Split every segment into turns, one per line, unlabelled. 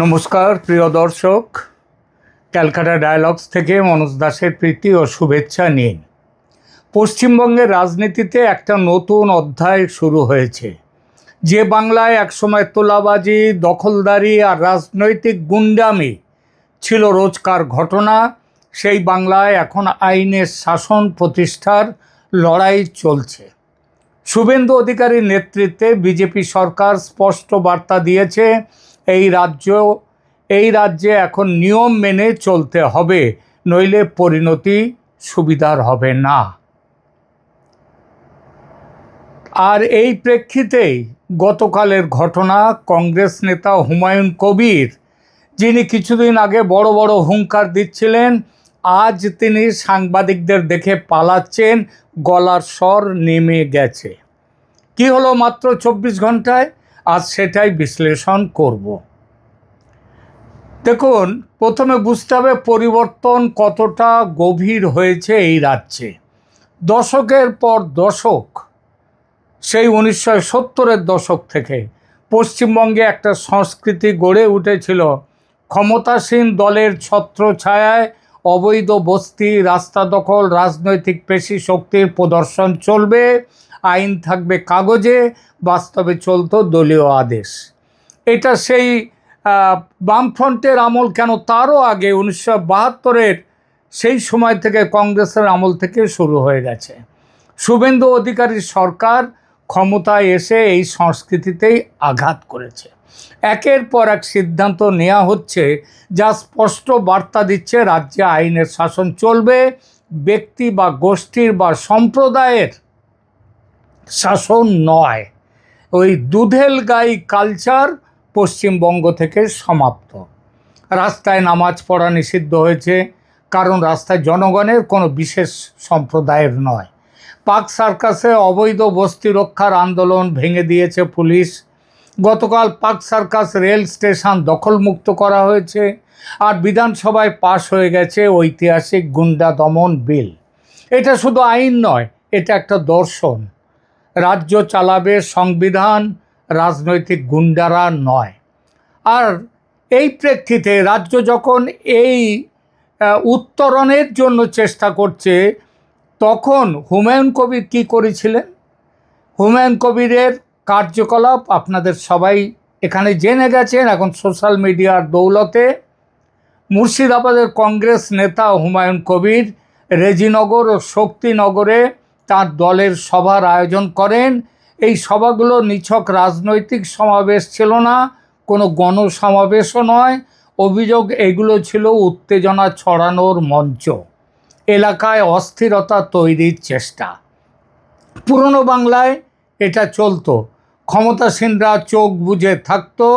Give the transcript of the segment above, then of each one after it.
নমস্কার প্রিয় দর্শক, ক্যালকাটা ডায়ালগস থেকে মনোজ দাসের প্রীতি ও শুভেচ্ছা নিন। পশ্চিমবঙ্গের রাজনীতিতে একটা নতুন অধ্যায় শুরু হয়েছে। যে বাংলায় একসময় তোলাবাজি, দখলদারি আর রাজনৈতিক গুন্ডামি ছিল রোজকার ঘটনা, সেই বাংলায় এখন আইনের শাসন প্রতিষ্ঠার লড়াই চলছে। শুভেন্দু অধিকারীর নেতৃত্বে বিজেপি সরকার স্পষ্ট বার্তা দিয়েছে, এই রাজ্যে এখন নিয়ম মেনে চলতে হবে, নইলে পরিণতি সুবিধার হবে না। আর এই প্রেক্ষিতেই গতকালের ঘটনা, কংগ্রেস নেতা হুমায়ুন কবির, যিনি কিছুদিন আগে বড় বড় হুঙ্কার দিচ্ছিলেন, আজ তিনি সাংবাদিকদের দেখে পালাচ্ছেন, গলার স্বর নেমে গেছে। কি হলো মাত্র 24 ঘন্টায়, আজ সেটাই বিশ্লেষণ করব। দেখুন, প্রথমে বুঝতে হবে পরিবর্তন কতটা গভীর হয়েছে এই রাজ্যে। দশকের পর দশক, সেই 1970-এর দশক থেকে পশ্চিমবঙ্গে একটা সংস্কৃতি গড়ে উঠেছিল। ক্ষমতাসীন দলের ছত্রছায়ায় অবৈধ বস্তি, রাস্তা দখল, রাজনৈতিক পেশি শক্তির প্রদর্শন চলবে, আইন থাকবে কাগজে, বাস্তবে চলতো দলীয় আদেশ। এটা সেই বামফ্রন্টের আমল কেন, তারও আগে 1972-এর সেই সময় থেকে, কংগ্রেসের আমল থেকে শুরু হয়ে গেছে। শুভেন্দু অধিকারীর সরকার ক্ষমতায় এসে এই সংস্কৃতিতেই আঘাত করেছে। একের পর এক সিদ্ধান্ত নেওয়া হচ্ছে যা স্পষ্ট বার্তা দিচ্ছে রাজ্যে আইনের শাসন চলবে, ব্যক্তি বা গোষ্ঠীর বা সম্প্রদায়ের শাসন নয়। ওই দুধেল গাই কালচার পশ্চিমবঙ্গ থেকে সমাপ্ত। রাস্তায় নামাজ পড়া নিষিদ্ধ হয়েছে, কারণ রাস্তায় জনগণের কোনো বিশেষ সম্প্রদায়ের নয়। পার্ক সার্কাসে অবৈধ বস্তি রক্ষার আন্দোলন ভেঙে দিয়েছে পুলিশ। গতকাল পার্ক সার্কাস রেল স্টেশন দখলমুক্ত করা হয়েছে। আর বিধানসভায় পাশ হয়ে গেছে ঐতিহাসিক গুন্ডা দমন বিল। এটা শুধু আইন নয়, এটা একটা দর্শন। রাজ্য চালাবে সংবিধান, রাজনৈতিক গুন্ডারা নয়। আর এই প্রেক্ষিতে রাজ্য যখন এই উত্তরণের জন্য চেষ্টা করছে, তখন হুমায়ুন কবির কী করেছিলেন? হুমায়ুন কবিরের কার্যকলাপ আপনাদের সবাই এখানে জেনে গেছেন এখন সোশ্যাল মিডিয়ার দৌলতে। মুর্শিদাবাদের কংগ্রেস নেতা হুমায়ুন কবির রেজিনগর ও শক্তিনগরে তার দলের সভার আয়োজন করেন। এই সভাগুলো নিছক রাজনৈতিক সমাবেশ ছিল না, কোনো গণসমাবেশও নয়। অভিযোগ এগুলো ছিল উত্তেজনা ছড়ানোর মঞ্চ, এলাকায় অস্থিরতা তৈরির চেষ্টা। পুরনো বাংলায় এটা চলতো, ক্ষমতাসীনরা চোখ বুজে থাকতো,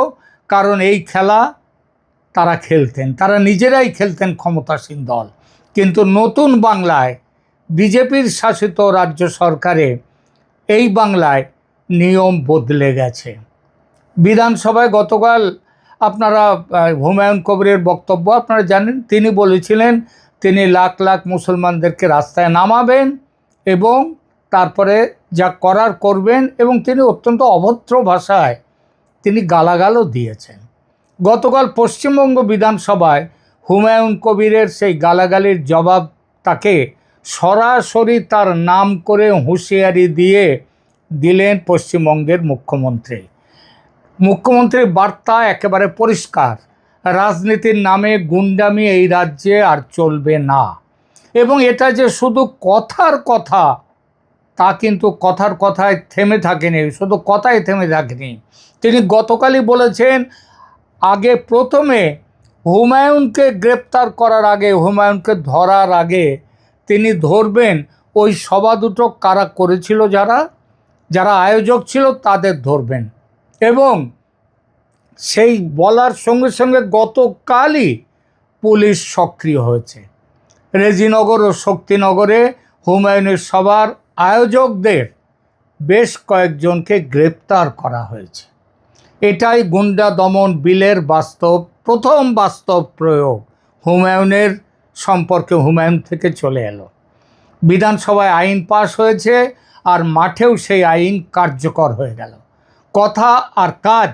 কারণ এই খেলা তারা খেলতেন, তারা নিজেরাই খেলতেন, ক্ষমতাসীন দল। কিন্তু নতুন বাংলায় বিজেপির শাসিত রাজ্য সরকারে এই বাংলায় নিয়ম বদলে গেছে। বিধানসভায় গতকাল আপনারা হুমায়ুন কবিরের বক্তব্য আপনারা জানেন, তিনি বলেছিলেন তিনি লাখ লাখ মুসলমানদেরকে রাস্তায় নামাবেন এবং তারপরে যা করার করবেন, এবং তিনি অত্যন্ত অভদ্র ভাষায় তিনি গালাগালও দিয়েছেন। গতকাল পশ্চিমবঙ্গ বিধানসভায় হুমায়ুন কবিরের সেই গালাগালির জবাব তাকে সরাসরি তার নাম করে হুঁশিয়ারি দিয়ে দিলেন পশ্চিমবঙ্গের মুখ্যমন্ত্রী। মুখ্যমন্ত্রীর বার্তা একেবারে পরিষ্কার, রাজনীতির নামে গুন্ডামি এই রাজ্যে আর চলবে না। এবং এটা যে শুধু কথার কথা, তা কিন্তু কথার কথায় থেমে থাকেনি, শুধু কথায় থেমে থাকেনি। তিনি গতকালই বলেছেন, আগে প্রথমে হুমায়ুনকে গ্রেপ্তার করার আগে, হুমায়ুনকে ধরার আগে তিনি ধরবেন ওই সভা দুটো কারা করেছিল, যারা আয়োজক ছিল তাদের ধরবেন। এবং সেই বলার সঙ্গে সঙ্গে গতকালই পুলিশ সক্রিয় হয়েছে। রেজিনগর ও শক্তিনগরে হুমায়ুনের সভার আয়োজকদের বেশ কয়েকজনকে গ্রেপ্তার করা হয়েছে। এটাই গুন্ডা দমন বিলের প্রথম বাস্তব প্রয়োগ। হুমায়ুনের সম্পর্কে হুমায়ুন থেকে চলে এলো। বিধানসভায় আইন পাশ হয়েছে, আর মাঠেও সেই আইন কার্যকর হয়ে গেল। কথা আর কাজ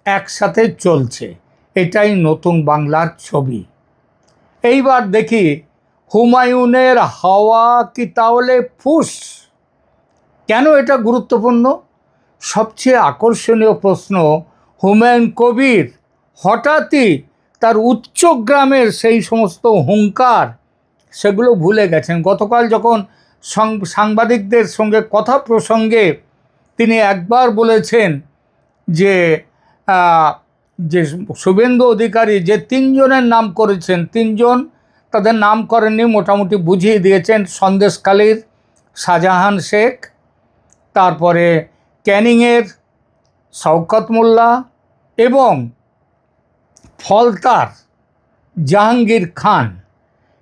একসাথে চলছে। এটাই নতুন বাংলার ছবি। এইবার দেখি হুমায়ুনের হাওয়া কি তাহলে ফুস? কেন এটা গুরুত্বপূর্ণ? সবচেয়ে আকর্ষণীয় প্রশ্ন, হুমায়ুন কবির হঠাৎই তার উচ্চগ্রামের সেই সমস্ত হুঙ্কার সেগুলো ভুলে গেছেন। গতকাল যখন সাংবাদিকদের সঙ্গে কথা প্রসঙ্গে তিনি একবার বলেছেন যে যে শুভেন্দু অধিকারী যে তিনজনের নাম করেছেন, তিনজন তাদের নাম করেননি, মোটামুটি বুঝিয়ে দিয়েছেন। সন্দেশখালীর শাহজাহান শেখ, তারপরে ক্যানিংয়ের শওকত মোল্লা এবং ফলতার জাহাঙ্গীর খান,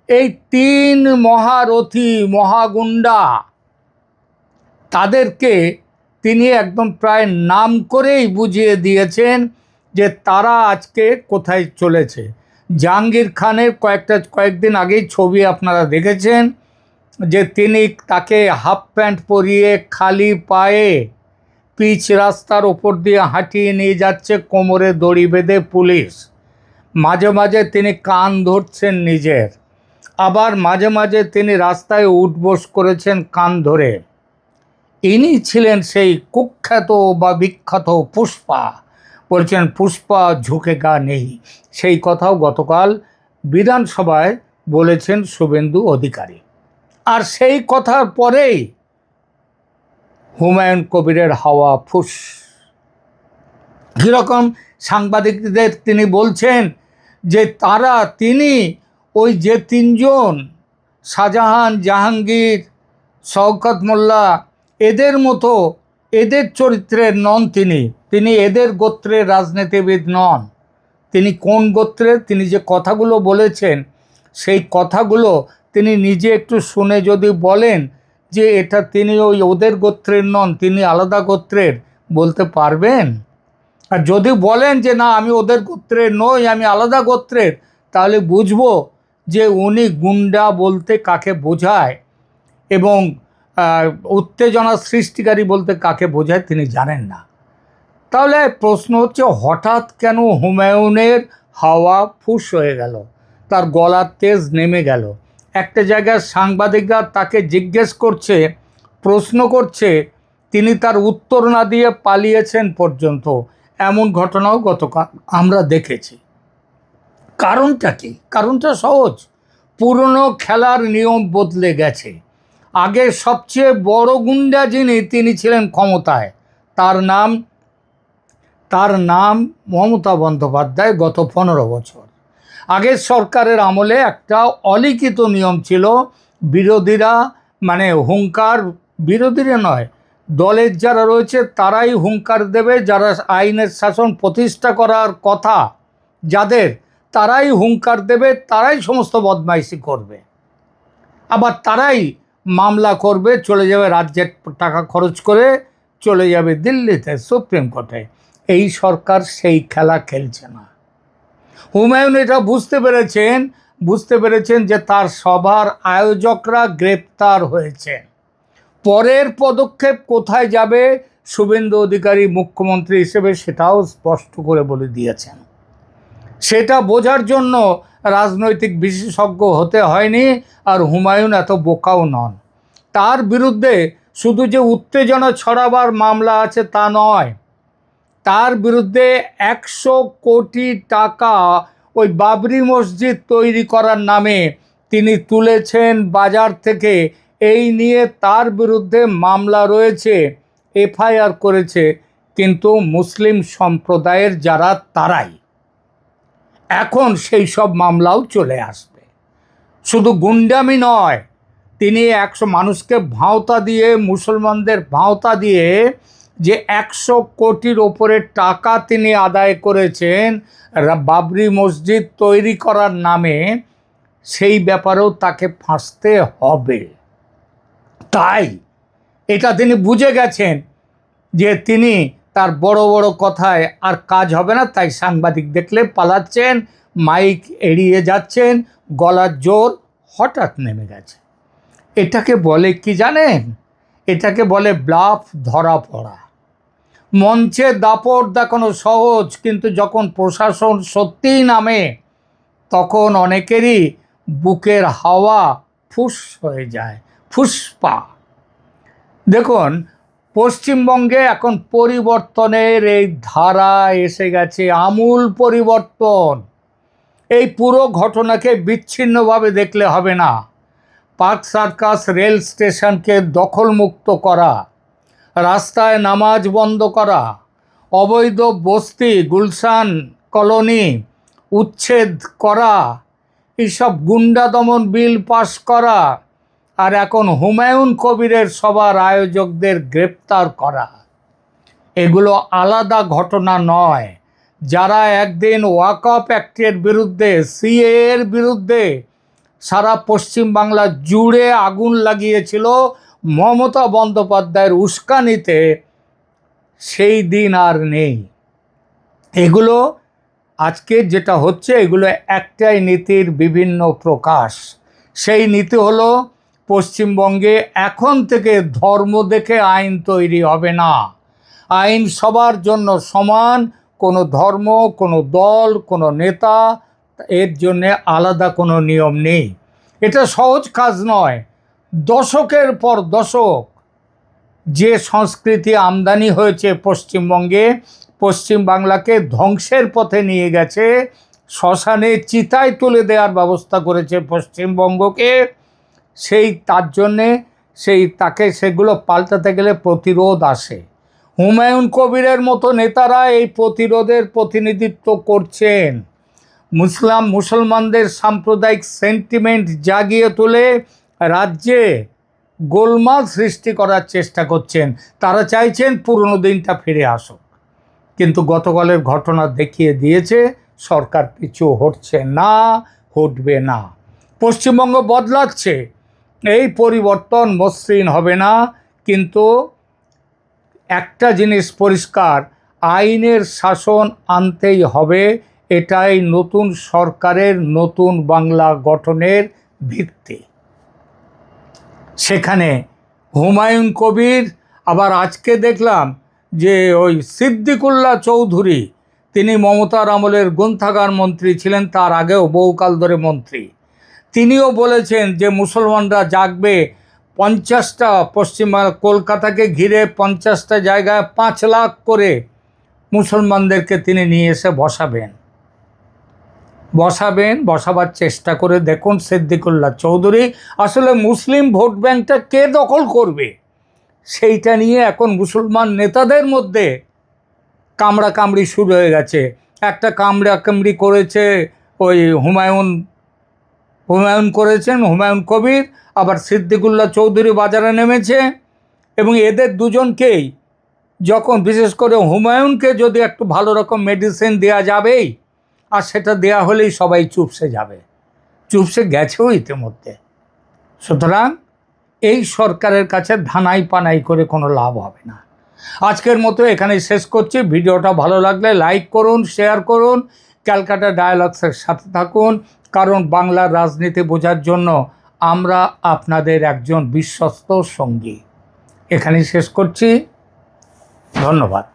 এই তিন মহারথী মহাগুন্ডা, তাদেরকে তিনি একদম প্রায় নাম করেই বুঝিয়ে দিয়েছেন যে তারা আজকে কোথায় চলেছে। জাহাঙ্গীর খানের কয়েকদিন আগেই ছবি আপনারা দেখেছেন যে তিনি তাকে হাফ প্যান্ট পরিয়ে খালি পায়ে পিচ রাস্তার ওপর দিয়ে হাঁটিয়ে নিয়ে যাচ্ছে, কোমরে দড়ি বেঁধে পুলিশ। মাঝে মাঝে তিনি কান ধরছেন নিজের, আবার মাঝে মাঝে তিনি রাস্তায় উঠবোস করেছেন কান ধরে। ইনি ছিলেন সেই কুখ্যাত বা বিখ্যাত পুষ্পা। বলছেন পুষ্পা ঝুঁকেগা নেই, সেই কথাও গতকাল বিধানসভায় বলেছেন শুভেন্দু অধিকারী। আর সেই কথার পরেই হুমায়ুন কবিরের হাওয়া ফুস। কীরকম? সাংবাদিকদের তিনি বলছেন যে তিনি ওই যে তিনজন শাহজাহান, জাহাঙ্গীর, শওকত মোল্লা, এদের মতো এদের চরিত্রের নন তিনি এদের গোত্রের রাজনীতিবিদ নন। তিনি কোন গোত্রের? তিনি যে কথাগুলো বলেছেন সেই কথাগুলো তিনি নিজে একটু শুনে যদি বলেন যে এটা তিনি ওদের গোত্রের নন, তিনি আলাদা গোত্রের, বলতে পারবেন? আর যদি বলেন যে না আমি ওদের গোত্রের নই, আমি আলাদা গোত্রের, তাহলে বুঝবো যে উনি গুন্ডা বলতে কাকে বোঝায় এবং উত্তেজনা সৃষ্টিকারী বলতে কাকে বোঝায় তিনি জানেন না। তাহলে প্রশ্ন হচ্ছে হঠাৎ কেন হুমায়ুনের হাওয়া ফুস হয়ে গেল, তার গলার তেজ নেমে গেল? একটা জায়গায় সাংবাদিকরা তাকে জিজ্ঞেস করছে, প্রশ্ন করছে, তিনি তার উত্তর না দিয়ে পালিয়েছেন পর্যন্ত। এমন ঘটনাও গতকাল আমরা দেখেছি। কারণটা কি? কারণটা সহজ, পুরনো খেলার নিয়ম বদলে গেছে। আগে সবচেয়ে বড় গুন্ডা যিনি, তিনি ছিলেন ক্ষমতায়, তার নাম মমতা বন্দ্যোপাধ্যায়। গত 15 বছর আগের সরকারের আমলে একটা অলিখিত নিয়ম ছিল, বিরোধীরা মানে হুঙ্কার, বিরোধীরা নয়, দলের যারা রয়েছে তারাই হুঙ্কার দেবে, যারা আইনের শাসন প্রতিষ্ঠা করার কথা যাদের, তারাই হুঙ্কার দেবে, তারাই সমস্ত বদমাইশি করবে, আবার তারাই মামলা করবে, চলে যাবে রাজ্যের টাকা খরচ করে, চলে যাবে দিল্লিতে সুপ্রিম কোর্টে। এই সরকার সেই খেলা খেলছে না। হুমায়ুন এটা বুঝতে পেরেছেন যে তার সভার আয়োজকরা গ্রেপ্তার হয়েছে। পরের পদক্ষেপ কোথায় যাবে শুভেন্দু অধিকারী মুখ্যমন্ত্রী হিসেবে সেটাও স্পষ্ট করে বলে দিয়েছেন। সেটা বোঝার জন্য রাজনৈতিক বিশেষজ্ঞ হতে হয়নি, আর হুমায়ুন এত বোকাও নন। তার বিরুদ্ধে শুধু যে উত্তেজনা ছড়াবার মামলা আছে তা নয়, তার বিরুদ্ধে 100 কোটি টাকা ওই বাবরি মসজিদ তৈরি করার নামে তিনি তুলেছেন বাজার থেকে, এই নিয়ে তার বিরুদ্ধে মামলা রয়েছে, এফআইআর করেছে কিন্তু মুসলিম সম্প্রদায়ের যারা, তারাই। এখন সেই সব মামলাও চলে আসবে। শুধু গুন্ডামি নয়, তিনি 100 মানুষকে ভাঁওতা দিয়ে, মুসলমানদের ভাঁওতা দিয়ে যে 100 কোটির ওপরে টাকা তিনি আদায় করেছেন বাবরি মসজিদ তৈরি করার নামে, সেই ব্যাপারেও তাকে ফাঁসতে হবে। তাই এটা তিনি বুঝে গেছেন যে তিনি তার বড় বড় কথায় আর কাজ হবে না, তাই সাংবাদিক দেখলে পালাচ্ছেন, মাইক এড়িয়ে যাচ্ছেন, গলার জোর হঠাৎ নেমে গেছে। এটাকে বলে কি জানেন? এটাকে বলে ব্লাফ, ধরা পড়া। মঞ্চে দাপট দেখানো সহজ, কিন্তু যখন প্রশাসন সত্যিই নামে তখন অনেকেরই বুকের হাওয়া ফুস হয়ে যায়, ফুসপা। দেখুন, পশ্চিমবঙ্গে এখন পরিবর্তনের এই ধারা এসে গেছে, আমূল পরিবর্তন। এই পুরো ঘটনাকে বিচ্ছিন্নভাবে দেখলে হবে না। পার্ক সার্কাস রেল স্টেশনকে দখলমুক্ত করা, রাস্তায় নামাজ বন্ধ করা, অবৈধ বস্তি গুলশান কলোনি উচ্ছেদ করা, এইসব গুন্ডা দমন বিল পাশ করা, আর এখন হুমায়ুন কবিরের সভার আয়োজকদের গ্রেপ্তার করা, এগুলো আলাদা ঘটনা নয়। যারা একদিন ওয়াকফ অ্যাক্টের বিরুদ্ধে, সিএ এর বিরুদ্ধে সারা পশ্চিমবাংলা জুড়ে আগুন লাগিয়েছিল মমতা বন্দ্যোপাধ্যায়ের উস্কানিতে, সেই দিন আর নেই। এগুলো আজকে যেটা হচ্ছে, এগুলো একটাই নীতির বিভিন্ন প্রকাশ। সেই নীতি হলো, পশ্চিমবঙ্গে এখন থেকে ধর্ম দেখে আইন তৈরি হবে না। আইন সবার জন্য সমান, কোনো ধর্ম, কোনো দল, কোনো নেতা, এর জন্যে আলাদা কোনো নিয়ম নেই। এটা সহজ কাজ নয়। দশকের পর দশক যে সংস্কৃতি আমদানি হয়েছে পশ্চিমবঙ্গে, পশ্চিমবাংলাকে ধ্বংসের পথে নিয়ে গেছে, শ্মশানে চিতায় তুলে দেওয়ার ব্যবস্থা করেছে পশ্চিমবঙ্গকে, তার জন্যে তাকে সেগুলো পাল্টাতে গেলে প্রতিরোধ আসে। হুমায়ুন কবিরের মতো নেতারা এই প্রতিরোধের প্রতিনিধিত্ব করছেন। মুসলমানদের সাম্প্রদায়িক সেন্টিমেন্ট জাগিয়ে তুলে রাজ্যে গোলমাল সৃষ্টি করার চেষ্টা করছেন। তারা চাইছেন পুরনো দিনটা ফিরে আসুক, কিন্তু গতকালের ঘটনা দেখিয়ে দিয়েছে সরকার পিছু হটছে না, হটবে না। পশ্চিমবঙ্গ বদলাচ্ছে, এই পরিবর্তন মসৃণ হবে না, কিন্তু একটা জিনিস পরিষ্কার, আইনের শাসন আনতেই হবে। এটাই নতুন সরকারের নতুন বাংলা গঠনের ভিত্তি। সেখানে হুমায়ুন কবির, আবার আজকে দেখলাম যে ওই সিদ্দিকুল্লাহ চৌধুরী, তিনি মমতার আমলের গ্রন্থাগার মন্ত্রী ছিলেন, তার আগেও বহুকাল ধরে মন্ত্রী, তিনিও বলেছেন যে মুসলমানরা জাগবে। 50টা পশ্চিমবাংলা, কলকাতাকে ঘিরে 50টা জায়গায় 5 লাখ করে মুসলমানদেরকে তিনি নিয়ে এসে বসাবার চেষ্টা করে দেখুন সিদ্দিকুল্লাহ চৌধুরী। আসলে মুসলিম ভোট ব্যাংকটা কে দখল করবে, সেইটা নিয়ে এখন মুসলমান নেতাদের মধ্যে কামড়াকামড়ি শুরু হয়ে গেছে। একটা কামড়াকামড়ি করেছে ওই হুমায়ুন কবির, আবার সিদ্দিকুল্লাহ চৌধুরী বাজারে নেমেছে। এবং এদের দুজনকেই, যখন বিশেষ করে হুমায়ুনকে যদি একটু ভালো রকম মেডিসিন দেওয়া যাবেই, আর সেটা দেয়া হলেই সবাই চুপসে যাবে, চুপসে গেছেও ইতিমধ্যে। সুতরাং এই সরকারের কাছে ধানাই পানাই করে কোনো লাভ হবে না। আজকের মতো এখানেই শেষ করছি। ভিডিওটা ভালো লাগলে লাইক করুন, শেয়ার করুন, ক্যালকাটা ডায়ালগসের সাথে থাকুন, কারণ বাংলার রাজনীতি বোঝার জন্য আমরা আপনাদের একজন বিশ্বস্ত সঙ্গী। এখানেই শেষ করছি। ধন্যবাদ।